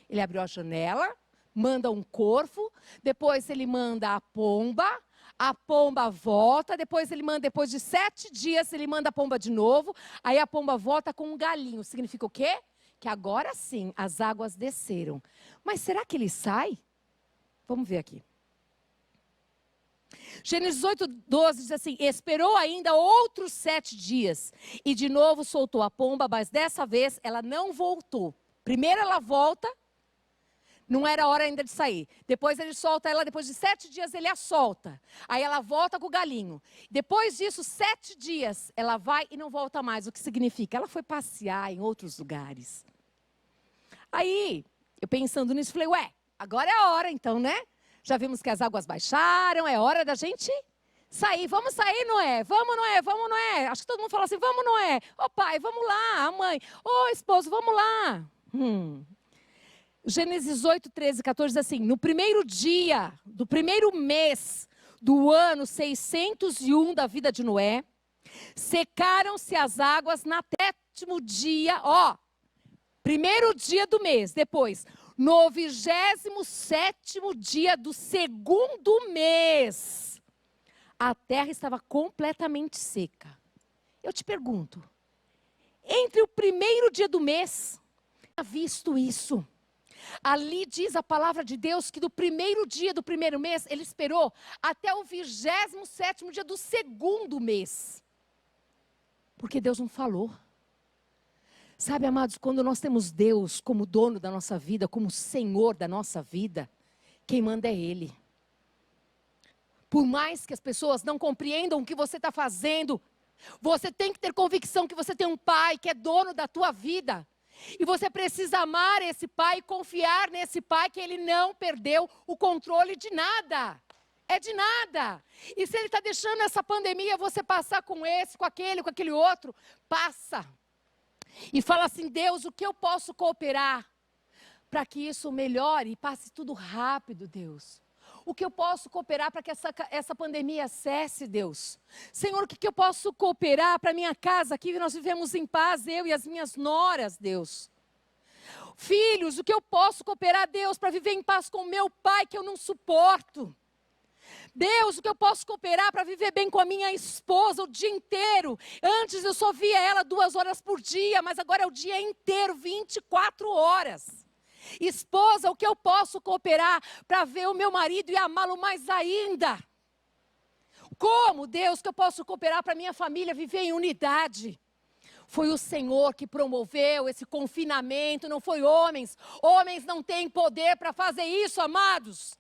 ele abriu a janela, manda um corvo, depois ele manda a pomba volta, depois ele manda, depois de 7 dias, ele manda a pomba de novo, aí a pomba volta com um galinho. Significa o quê? Que agora sim, as águas desceram. Mas será que ele sai? Vamos ver aqui. Gênesis 8:12 diz assim, esperou ainda outros 7 dias, e de novo soltou a pomba, mas dessa vez ela não voltou. Primeiro ela volta, não era hora ainda de sair. Depois ele solta ela, depois de 7 dias ele a solta. Aí ela volta com o galinho. Depois disso, 7 dias, ela vai e não volta mais. O que significa? Ela foi passear em outros lugares. Aí, eu pensando nisso, falei, ué, agora é a hora então, né? Já vimos que as águas baixaram, é hora da gente sair. Vamos sair, Noé? Vamos, Noé, vamos, Noé. Acho que todo mundo fala assim, vamos, Noé. Ô pai, vamos lá. A mãe, ô esposo, vamos lá. Gênesis 8, 13, 14 diz assim, no primeiro dia do primeiro mês do ano 601 da vida de Noé, secaram-se as águas na 7º dia, primeiro dia do mês, depois, no 27º dia do 2º mês, a terra estava completamente seca. Eu te pergunto, entre o primeiro dia do mês, tinha visto isso? Ali diz a palavra de Deus que do primeiro dia do primeiro mês, ele esperou até o 27º dia do 2º mês. Porque Deus não falou. Sabe, amados, quando nós temos Deus como dono da nossa vida, como Senhor da nossa vida, quem manda é Ele. Por mais que as pessoas não compreendam o que você está fazendo, você tem que ter convicção que você tem um Pai que é dono da tua vida. E você precisa amar esse Pai e confiar nesse Pai que Ele não perdeu o controle de nada. É de nada. E se Ele está deixando essa pandemia você passar com esse, com aquele outro, passa. E fala assim, Deus, o que eu posso cooperar para que isso melhore e passe tudo rápido, Deus? O que eu posso cooperar para que essa pandemia cesse, Deus? Senhor, o que eu posso cooperar para minha casa aqui? Nós vivemos em paz, eu e as minhas noras, Deus. Filhos, o que eu posso cooperar, Deus, para viver em paz com o meu pai que eu não suporto? Deus, o que eu posso cooperar para viver bem com a minha esposa o dia inteiro? Antes eu só via ela 2 horas por dia, mas agora é o dia inteiro, 24 horas. Esposa, o que eu posso cooperar para ver o meu marido e amá-lo mais ainda? Como, Deus, que eu posso cooperar para minha família viver em unidade? Foi o Senhor que promoveu esse confinamento, não foi homens. Homens não têm poder para fazer isso, amados.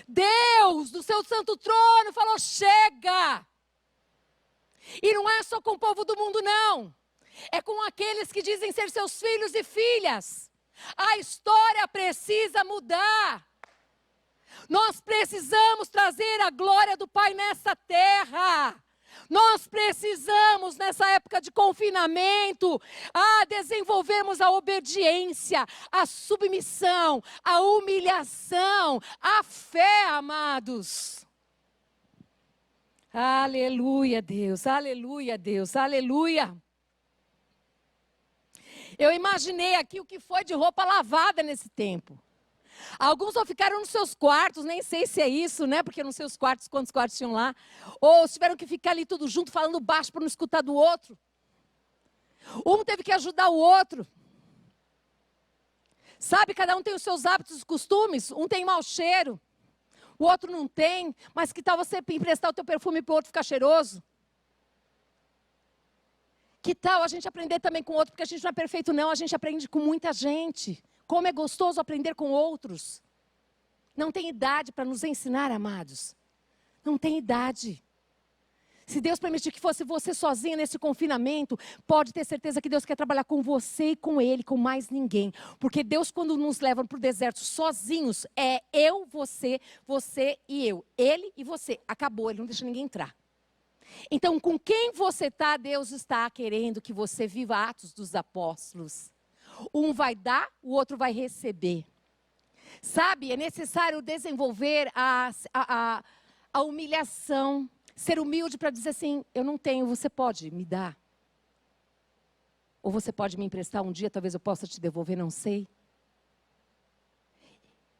Deus, do seu santo trono, falou, chega. E não é só com o povo do mundo, não. É com aqueles que dizem ser seus filhos e filhas. A história precisa mudar. Nós precisamos trazer a glória do Pai nessa terra. Nós precisamos, nessa época de confinamento, desenvolvermos a obediência, a submissão, a humilhação, a fé, amados. Aleluia, Deus, aleluia, Deus, aleluia. Eu imaginei aqui o que foi de roupa lavada nesse tempo. Alguns só ficaram nos seus quartos, nem sei se é isso, né? Porque não sei os quartos, quantos quartos tinham lá. Ou tiveram que ficar ali tudo junto, falando baixo para não escutar do outro. Um teve que ajudar o outro. Sabe, cada um tem os seus hábitos e costumes. Um tem mau cheiro, o outro não tem. Mas que tal você emprestar o teu perfume para o outro ficar cheiroso? Que tal a gente aprender também com o outro? Porque a gente não é perfeito não, a gente aprende com muita gente. Como é gostoso aprender com outros. Não tem idade para nos ensinar, amados. Não tem idade. Se Deus permitir que fosse você sozinha nesse confinamento, pode ter certeza que Deus quer trabalhar com você e com Ele, com mais ninguém. Porque Deus, quando nos leva para o deserto sozinhos, é eu, você e eu. Ele e você. Acabou, Ele não deixa ninguém entrar. Então, com quem você está, Deus está querendo que você viva Atos dos Apóstolos. Um vai dar, o outro vai receber. Sabe, é necessário desenvolver a humilhação. Ser humilde para dizer assim, eu não tenho, você pode me dar. Ou você pode me emprestar um dia, talvez eu possa te devolver, não sei.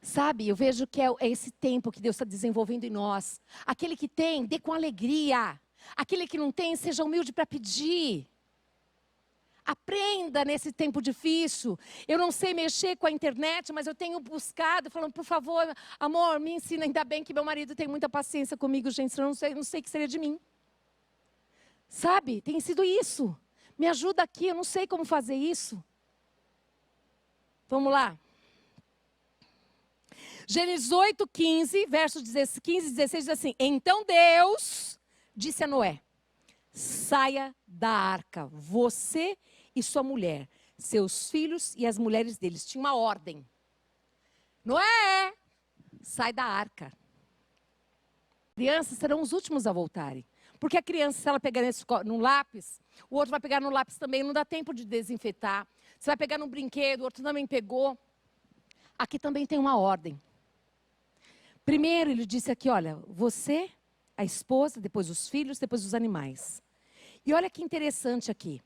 Sabe, eu vejo que é esse tempo que Deus está desenvolvendo em nós. Aquele que tem, dê com alegria. Aquele que não tem, seja humilde para pedir. Aprenda nesse tempo difícil. Eu não sei mexer com a internet, mas eu tenho buscado, falando, por favor, amor, me ensina. Ainda bem que meu marido tem muita paciência comigo, gente, senão eu não sei o que seria de mim. Sabe, tem sido isso. Me ajuda aqui, eu não sei como fazer isso. Vamos lá. Gênesis 8:15, versos 15 e 16, diz assim, então Deus disse a Noé, saia da arca, você e sua mulher, seus filhos e as mulheres deles. Tinha uma ordem. Noé, sai da arca. Crianças serão os últimos a voltarem. Porque a criança, se ela pegar no lápis, o outro vai pegar no lápis também, não dá tempo de desinfetar. Você vai pegar no brinquedo, o outro também pegou. Aqui também tem uma ordem. Primeiro ele disse aqui, olha, você, a esposa, depois os filhos, depois os animais. E olha que interessante aqui.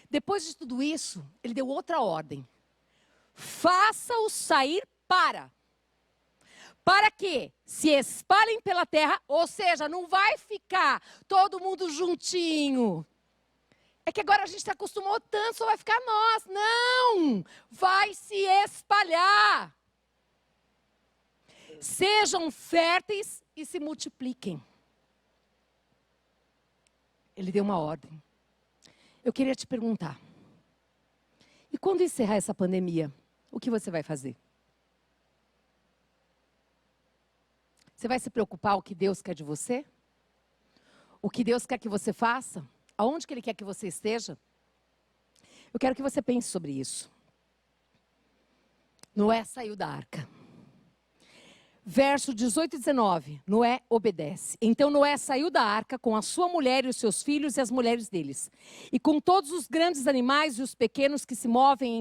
Depois de tudo isso, ele deu outra ordem. Faça-os sair para que se espalhem pela terra, ou seja, não vai ficar todo mundo juntinho. É que agora a gente se acostumou tanto, só vai ficar nós. Não! Vai se espalhar. Sejam férteis e se multipliquem. Ele deu uma ordem. Eu queria te perguntar. E quando encerrar essa pandemia, o que você vai fazer? Você vai se preocupar o que Deus quer de você? O que Deus quer que você faça? Aonde que Ele quer que você esteja? Eu quero que você pense sobre isso. Noé saiu da arca. Verso 18 e 19, Noé obedece. Então Noé saiu da arca com a sua mulher e os seus filhos e as mulheres deles. E com todos os grandes animais e os pequenos que se movem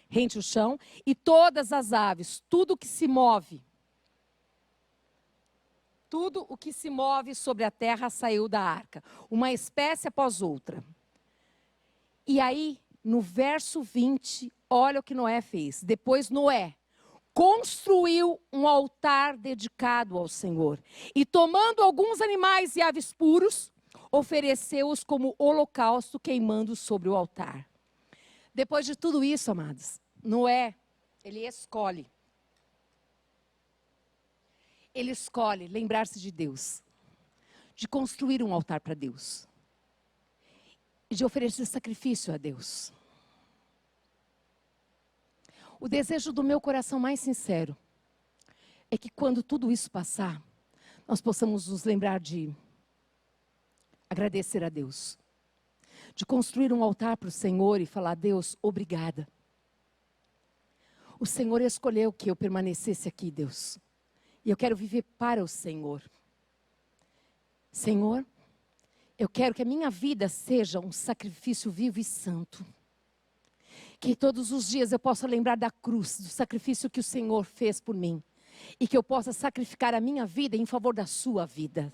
rente o chão, e todas as aves, tudo o que se move. Tudo o que se move sobre a terra saiu da arca, uma espécie após outra. E aí, no verso 20, olha o que Noé fez. Depois Noé construiu um altar dedicado ao Senhor. E tomando alguns animais e aves puros, ofereceu-os como holocausto, queimando sobre o altar. Depois de tudo isso, amados, Noé, ele escolhe lembrar-se de Deus, de construir um altar para Deus, e de oferecer sacrifício a Deus. O desejo do meu coração mais sincero é que quando tudo isso passar, nós possamos nos lembrar de agradecer a Deus. De construir um altar para o Senhor e falar: Deus, obrigada. O Senhor escolheu que eu permanecesse aqui, Deus. E eu quero viver para o Senhor. Senhor, eu quero que a minha vida seja um sacrifício vivo e santo. Que todos os dias eu possa lembrar da cruz, do sacrifício que o Senhor fez por mim. E que eu possa sacrificar a minha vida em favor da sua vida.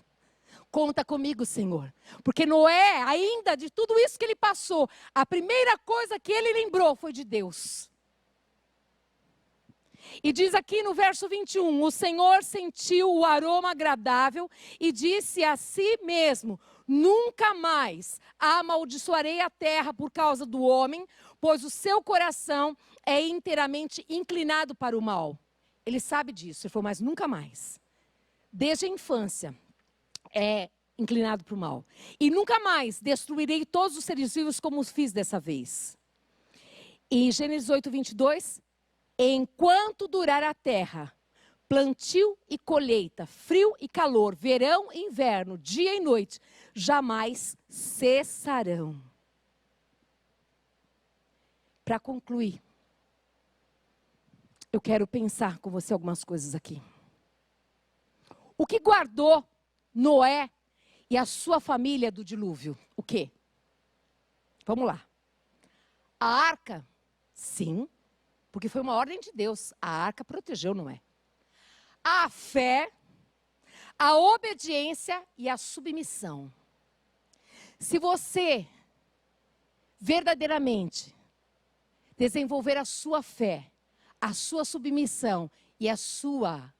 Conta comigo, Senhor. Porque Noé, ainda de tudo isso que ele passou, a primeira coisa que ele lembrou foi de Deus. E diz aqui no verso 21, o Senhor sentiu o aroma agradável e disse a si mesmo: nunca mais amaldiçoarei a terra por causa do homem, pois o seu coração é inteiramente inclinado para o mal. Ele sabe disso, ele falou: mas nunca mais. Desde a infância é inclinado para o mal. E nunca mais destruirei todos os seres vivos como fiz dessa vez. E Gênesis 8, 22... enquanto durar a terra, plantio e colheita, frio e calor, verão e inverno, dia e noite, jamais cessarão. Para concluir, eu quero pensar com você algumas coisas aqui. O que guardou Noé e a sua família do dilúvio? O quê? Vamos lá. A arca, sim. Porque foi uma ordem de Deus. A arca protegeu Noé. A fé, a obediência e a submissão. Se você verdadeiramente desenvolver a sua fé, a sua submissão e a sua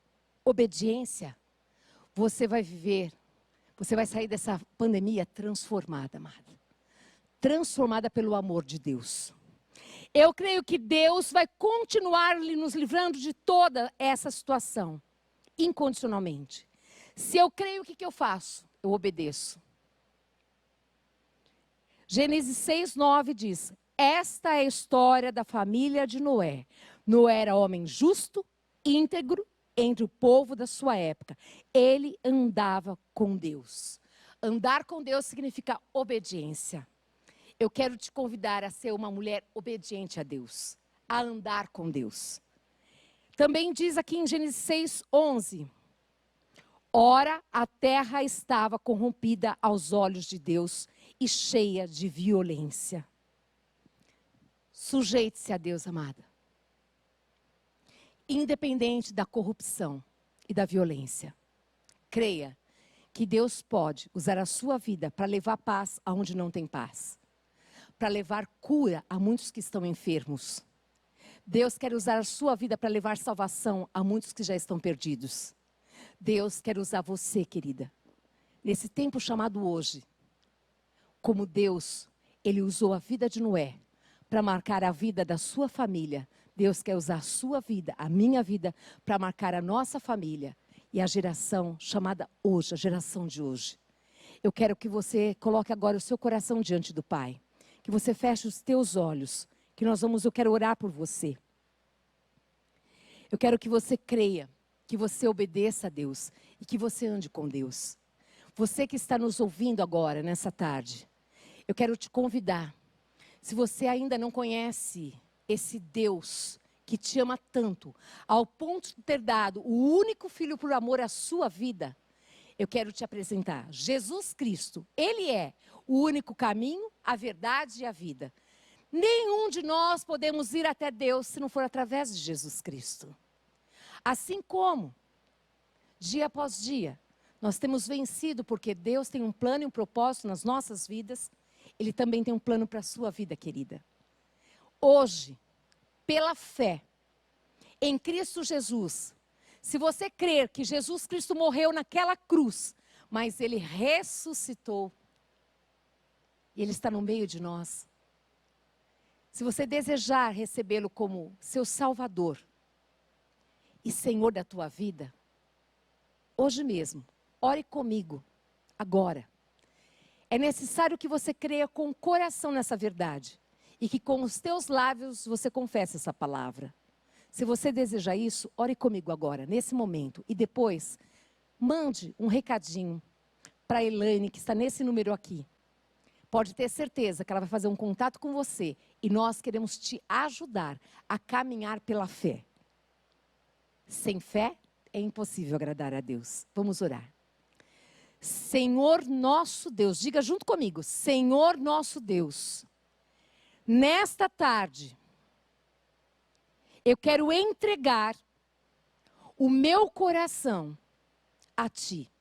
obediência, você vai viver, você vai sair dessa pandemia transformada, amada. Transformada pelo amor de Deus. Eu creio que Deus vai continuar nos livrando de toda essa situação, incondicionalmente. Se eu creio, o que eu faço? Eu obedeço. Gênesis 6, 9 diz: esta é a história da família de Noé. Noé era homem justo, íntegro, entre o povo da sua época. Ele andava com Deus. Andar com Deus significa obediência. Eu quero te convidar a ser uma mulher obediente a Deus, a andar com Deus. Também diz aqui em Gênesis 6, 11. Ora, a terra estava corrompida aos olhos de Deus e cheia de violência. Sujeite-se a Deus, amada. Independente da corrupção e da violência. Creia que Deus pode usar a sua vida para levar paz aonde não tem paz. Para levar cura a muitos que estão enfermos. Deus quer usar a sua vida para levar salvação a muitos que já estão perdidos. Deus quer usar você, querida, nesse tempo chamado hoje. Como Deus, Ele usou a vida de Noé para marcar a vida da sua família. Deus quer usar a sua vida, a minha vida, para marcar a nossa família e a geração chamada hoje, a geração de hoje. Eu quero que você coloque agora o seu coração diante do Pai. Que você feche os teus olhos, que eu quero orar por você. Eu quero que você creia, que você obedeça a Deus e que você ande com Deus. Você que está nos ouvindo agora, nessa tarde, eu quero te convidar. Se você ainda não conhece esse Deus que te ama tanto, ao ponto de ter dado o único filho por amor à sua vida, eu quero te apresentar Jesus Cristo. Ele é o único caminho, a verdade e a vida. Nenhum de nós podemos ir até Deus se não for através de Jesus Cristo. Assim como, dia após dia, nós temos vencido porque Deus tem um plano e um propósito nas nossas vidas. Ele também tem um plano para a sua vida, querida. Hoje, pela fé em Cristo Jesus, se você crer que Jesus Cristo morreu naquela cruz, mas Ele ressuscitou, e Ele está no meio de nós. Se você desejar recebê-lo como seu Salvador e Senhor da tua vida, hoje mesmo, ore comigo, agora. É necessário que você creia com o coração nessa verdade e que com os teus lábios você confesse essa palavra. Se você deseja isso, ore comigo agora, nesse momento, e depois mande um recadinho para a Elaine, que está nesse número aqui. Pode ter certeza que ela vai fazer um contato com você. E nós queremos te ajudar a caminhar pela fé. Sem fé é impossível agradar a Deus. Vamos orar. Senhor nosso Deus, diga junto comigo. Senhor nosso Deus, nesta tarde, eu quero entregar o meu coração a Ti.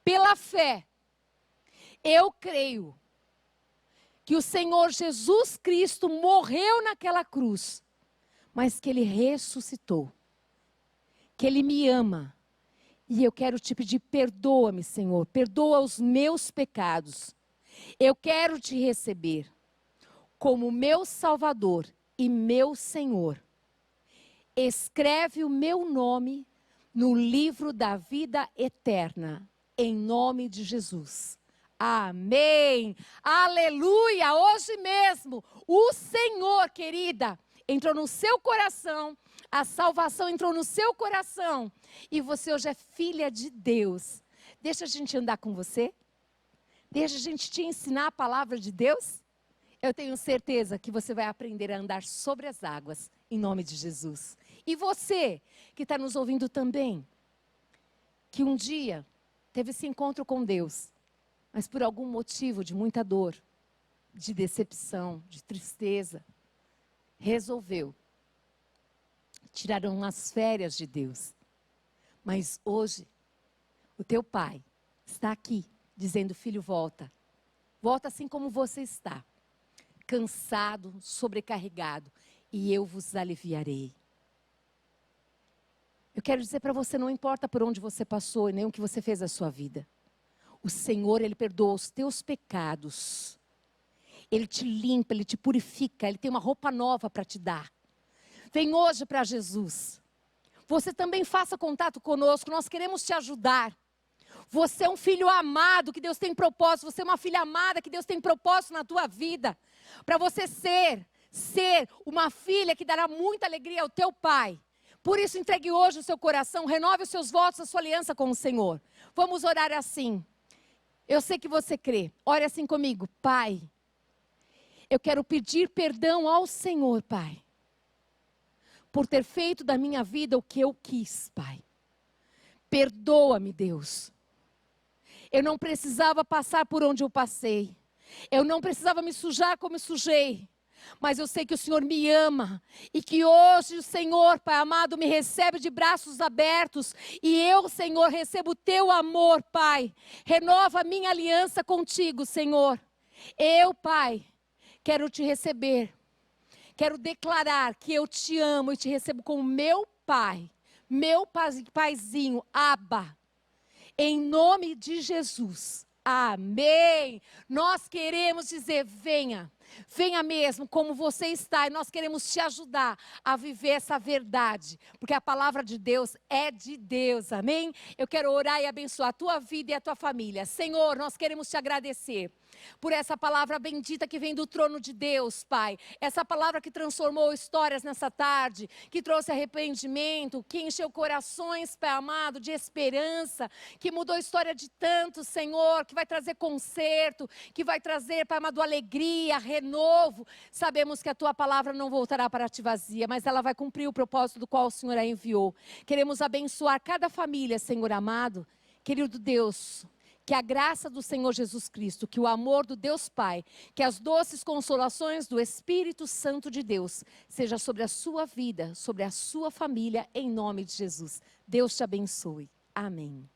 Pela fé, eu creio que o Senhor Jesus Cristo morreu naquela cruz, mas que Ele ressuscitou, que Ele me ama. E eu quero te pedir, perdoa-me, Senhor, perdoa os meus pecados. Eu quero te receber como meu Salvador e meu Senhor. Escreve o meu nome no livro da vida eterna, em nome de Jesus. Amém. Aleluia. Hoje mesmo, o Senhor, querida, entrou no seu coração, a salvação entrou no seu coração e você hoje é filha de Deus. Deixa a gente andar com você? Deixa a gente te ensinar a palavra de Deus? Eu tenho certeza que você vai aprender a andar sobre as águas, em nome de Jesus. E você, que está nos ouvindo também, que um dia teve esse encontro com Deus, mas por algum motivo de muita dor, de decepção, de tristeza, resolveu tirar umas férias de Deus. Mas hoje, o teu pai está aqui, dizendo, filho, volta. Volta assim como você está. Cansado, sobrecarregado, e eu vos aliviarei. Eu quero dizer para você, não importa por onde você passou e nem o que você fez na sua vida. O Senhor, Ele perdoa os teus pecados. Ele te limpa, Ele te purifica, Ele tem uma roupa nova para te dar. Vem hoje para Jesus. Você também faça contato conosco, nós queremos te ajudar. Você é um filho amado que Deus tem propósito. Você é uma filha amada que Deus tem propósito na tua vida. Para você ser uma filha que dará muita alegria ao teu pai. Por isso entregue hoje o seu coração, renove os seus votos, a sua aliança com o Senhor. Vamos orar assim. Eu sei que você crê. Ore assim comigo. Pai, eu quero pedir perdão ao Senhor, Pai, por ter feito da minha vida o que eu quis, Pai. Perdoa-me, Deus. Eu não precisava passar por onde eu passei. Eu não precisava me sujar como me sujei. Mas eu sei que o Senhor me ama. E que hoje o Senhor, Pai amado, me recebe de braços abertos. E eu, Senhor, recebo o teu amor, Pai. Renova a minha aliança contigo, Senhor. Eu, Pai, quero te receber. Quero declarar que eu te amo e te recebo como meu Pai. Meu paizinho, Abba. Em nome de Jesus. Amém. Nós queremos dizer, venha. Venha mesmo como você está e nós queremos te ajudar a viver essa verdade, porque a palavra de Deus é de Deus, amém? Eu quero orar e abençoar a tua vida e a tua família. Senhor, nós queremos te agradecer por essa palavra bendita que vem do trono de Deus, Pai. Essa palavra que transformou histórias nessa tarde, que trouxe arrependimento, que encheu corações, Pai amado, de esperança, que mudou a história de tantos, Senhor, que vai trazer conserto, que vai trazer, Pai amado, alegria, renovo. Sabemos que a tua palavra não voltará para ti vazia, mas ela vai cumprir o propósito do qual o Senhor a enviou. Queremos abençoar cada família, Senhor amado, querido Deus. Que a graça do Senhor Jesus Cristo, que o amor do Deus Pai, que as doces consolações do Espírito Santo de Deus, seja sobre a sua vida, sobre a sua família, em nome de Jesus. Deus te abençoe. Amém.